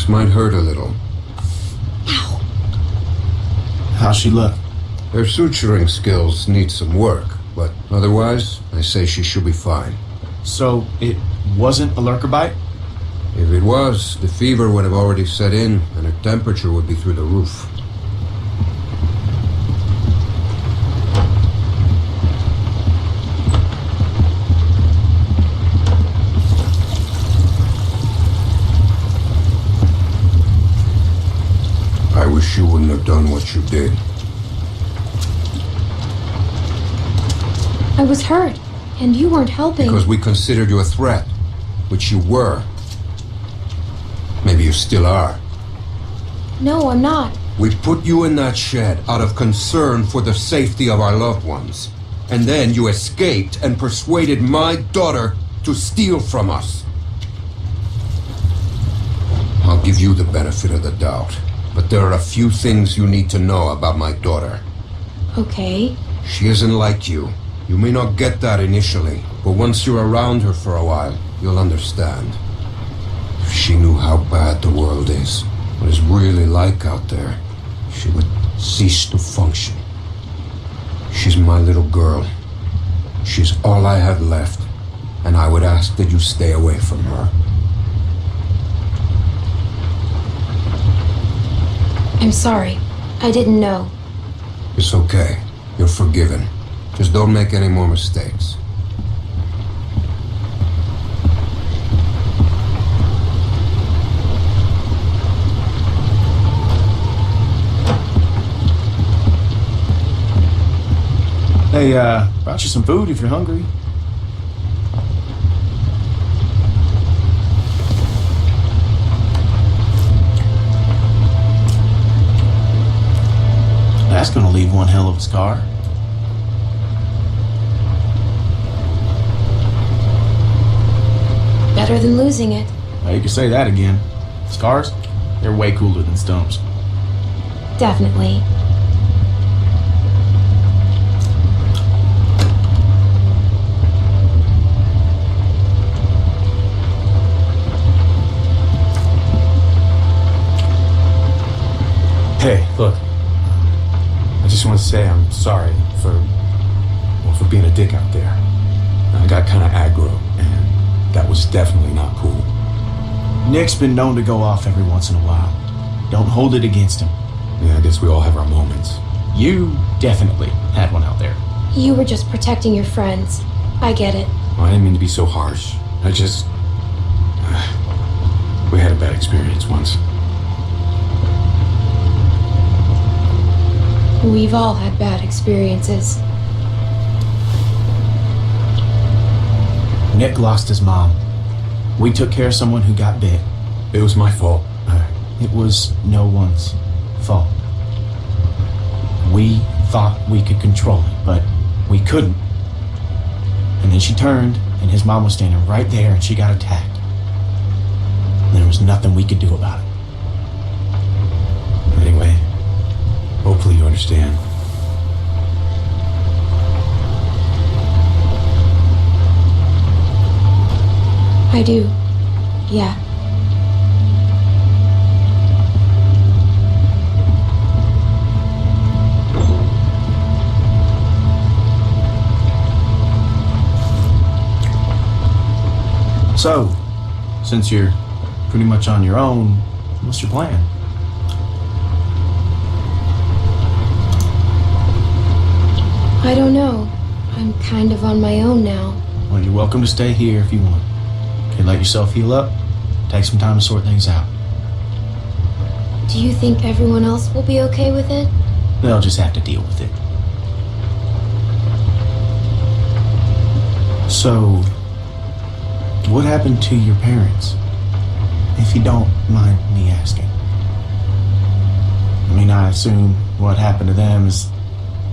This might hurt a little. Ow. How's she look? Her suturing skills need some work, but otherwise, I say she should be fine. So, it wasn't a lurker bite? If it was, the fever would have already set in, and her temperature would be through the roof. I wish you wouldn't have done what you did. I was hurt, and you weren't helping. Because we considered you a threat, which you were. Maybe you still are. No, I'm not. We put you in that shed out of concern for the safety of our loved ones. And then you escaped and persuaded my daughter to steal from us. I'll give you the benefit of the doubt, but there are a few things you need to know about my daughter. Okay. She isn't like you. You may not get that initially, but once you're around her for a while, you'll understand. If she knew how bad the world is, what it's really like out there, she would cease to function. She's my little girl. She's all I have left, and I would ask that you stay away from her. I'm sorry. I didn't know. It's okay. You're forgiven. Just don't make any more mistakes. Hey, brought you some food if you're hungry. That's gonna leave one hell of a scar. Better than losing it. Well, you can say that again. Scars? They're way cooler than stumps. Definitely. Hey, look. I just want to say I'm sorry for being a dick out there. I got kind of aggro, and that was definitely not cool. Nick's been known to go off every once in a while. Don't hold it against him. Yeah, I guess we all have our moments. You definitely had one out there. You were just protecting your friends. I get it. Well, I didn't mean to be so harsh. I just... we had a bad experience once. We've all had bad experiences. Nick lost his mom. We took care of someone who got bit. It was my fault. It was no one's fault. We thought we could control it, but we couldn't. And then she turned, and his mom was standing right there, and she got attacked. And there was nothing we could do about it. Anyway, hopefully you understand. I do. Yeah. So, since you're pretty much on your own, what's your plan? I don't know. I'm kind of on my own now. Well, you're welcome to stay here if you want. Okay, let yourself heal up. Take some time to sort things out. Do you think everyone else will be okay with it? They'll just have to deal with it. So, what happened to your parents? If you don't mind me asking. I mean, I assume what happened to them is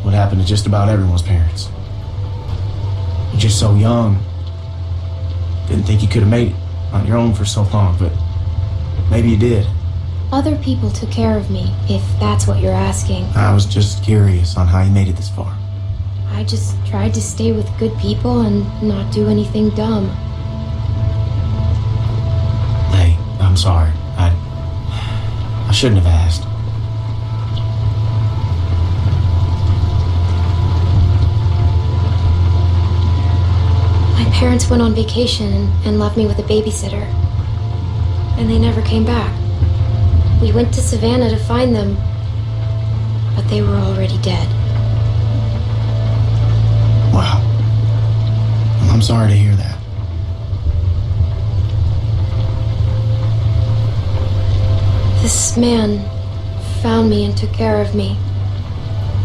what happened to just about everyone's parents. You're just so young. Didn't think you could have made it on your own for so long, but maybe you did. Other people took care of me, if that's what you're asking. I was just curious on how you made it this far. I just tried to stay with good people and not do anything dumb. Hey, I'm sorry. shouldn't have asked. My parents went on vacation and left me with a babysitter. And they never came back. We went to Savannah to find them, but they were already dead. Wow. Well, I'm sorry to hear that. This man found me and took care of me.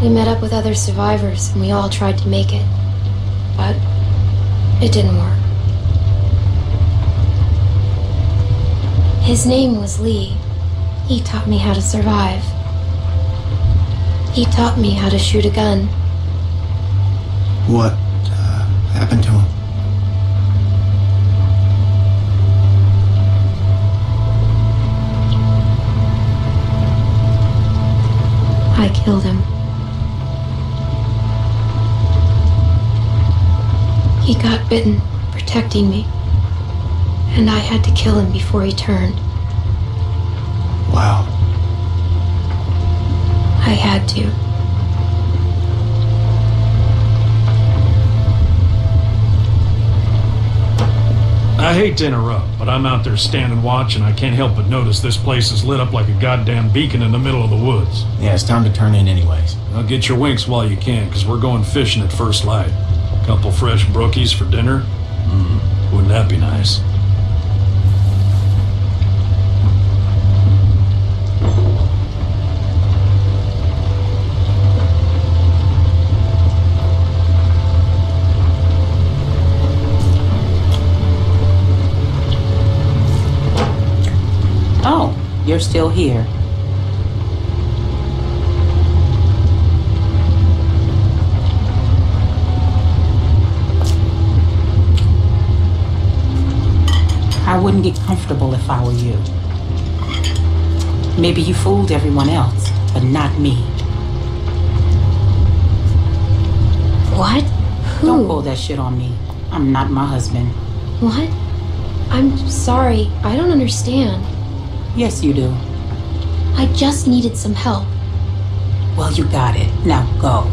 We met up with other survivors and we all tried to make it. But it didn't work. His name was Lee. He taught me how to survive. He taught me how to shoot a gun. What happened to him? I killed him. He got bitten, protecting me. And I had to kill him before he turned. Wow. I had to. I hate to interrupt, but I'm out there standing watch and I can't help but notice this place is lit up like a goddamn beacon in the middle of the woods. Yeah, it's time to turn in anyways. Now get your winks while you can, because we're going fishing at first light. Couple fresh brookies for dinner? Wouldn't that be nice? Oh, you're still here. I wouldn't get comfortable if I were you. Maybe you fooled everyone else, but not me. What? Who? Don't pull that shit on me. I'm not my husband. What? I'm sorry. I don't understand. Yes, you do. I just needed some help. Well, you got it. Now go.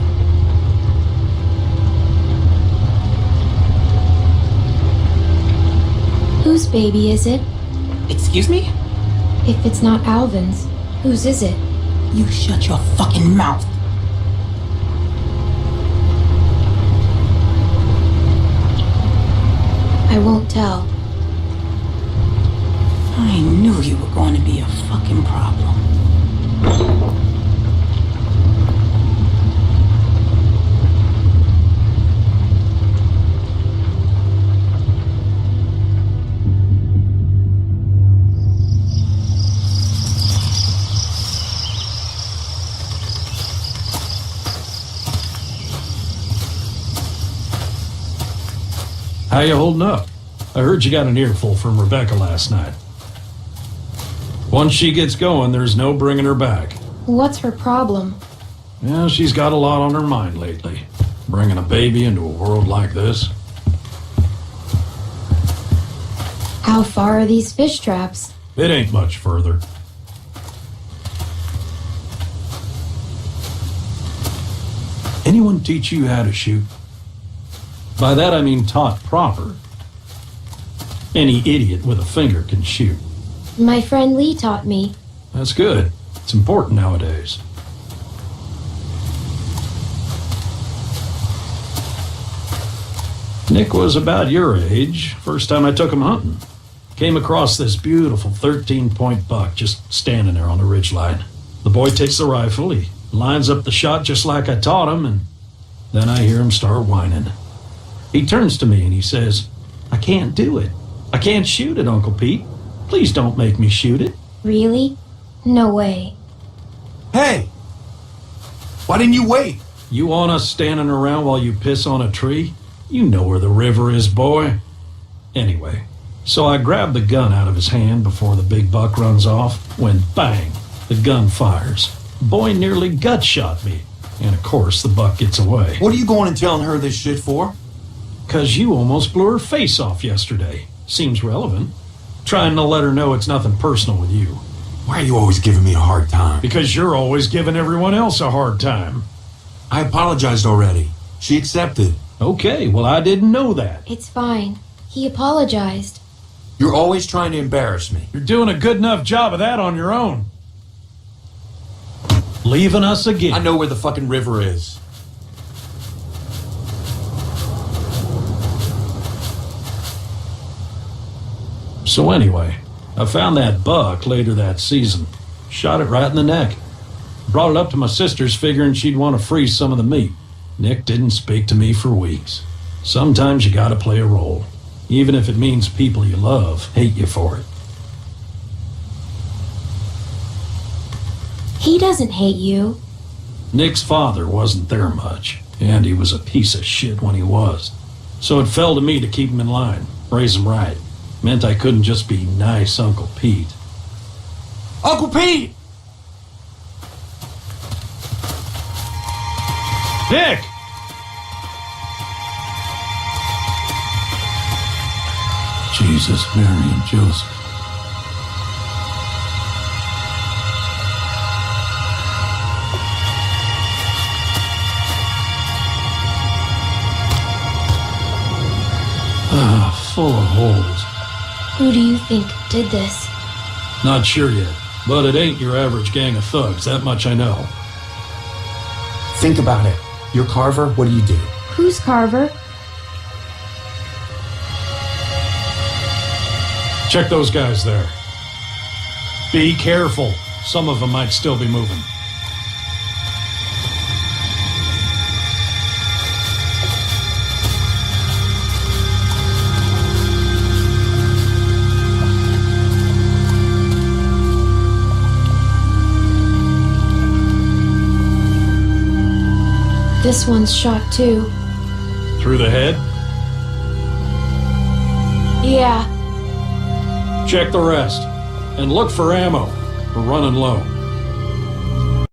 Whose baby is it? Excuse me? If it's not Alvin's, whose is it? You shut your fucking mouth. I won't tell. I knew you were going to be a fucking problem. How you holding up? I heard you got an earful from Rebecca last night. Once she gets going, there's no bringing her back. What's her problem? Yeah, she's got a lot on her mind lately. Bringing a baby into a world like this. How far are these fish traps? It ain't much further. Anyone teach you how to shoot? By that I mean taught proper. Any idiot with a finger can shoot. My friend Lee taught me. That's good. It's important nowadays. Nick was about your age, first time I took him hunting. Came across this beautiful 13-point buck just standing there on the ridgeline. The boy takes the rifle, he lines up the shot just like I taught him, and then I hear him start whining. He turns to me and he says, "I can't do it. I can't shoot it, Uncle Pete. Please don't make me shoot it." Really? No way. Hey! Why didn't you wait? You want us standing around while you piss on a tree? You know where the river is, boy. Anyway, so I grabbed the gun out of his hand before the big buck runs off, when bang, the gun fires. Boy nearly gut shot me. And of course, the buck gets away. What are you going and telling her this shit for? 'Cause you almost blew her face off yesterday. Seems relevant. Trying to let her know it's nothing personal with you. Why are you always giving me a hard time? Because you're always giving everyone else a hard time. I apologized already. She accepted. Okay, well, I didn't know that. It's fine. He apologized. You're always trying to embarrass me. You're doing a good enough job of that on your own. Leaving us again. I know where the fucking river is. So anyway, I found that buck later that season. Shot it right in the neck. Brought it up to my sister's figuring she'd want to freeze some of the meat. Nick didn't speak to me for weeks. Sometimes you gotta play a role, even if it means people you love hate you for it. He doesn't hate you. Nick's father wasn't there much, and he was a piece of shit when he was. So it fell to me to keep him in line, raise him right. Meant I couldn't just be nice Uncle Pete. Uncle Pete! Nick! Jesus, Mary, and Joseph. Full of holes. Who do you think did this? Not sure yet, but it ain't your average gang of thugs, that much I know. Think about it. You're Carver, what do you do? Who's Carver? Check those guys there. Be careful. Some of them might still be moving. This one's shot too. Through the head? Yeah. Check the rest. And look for ammo. We're running low.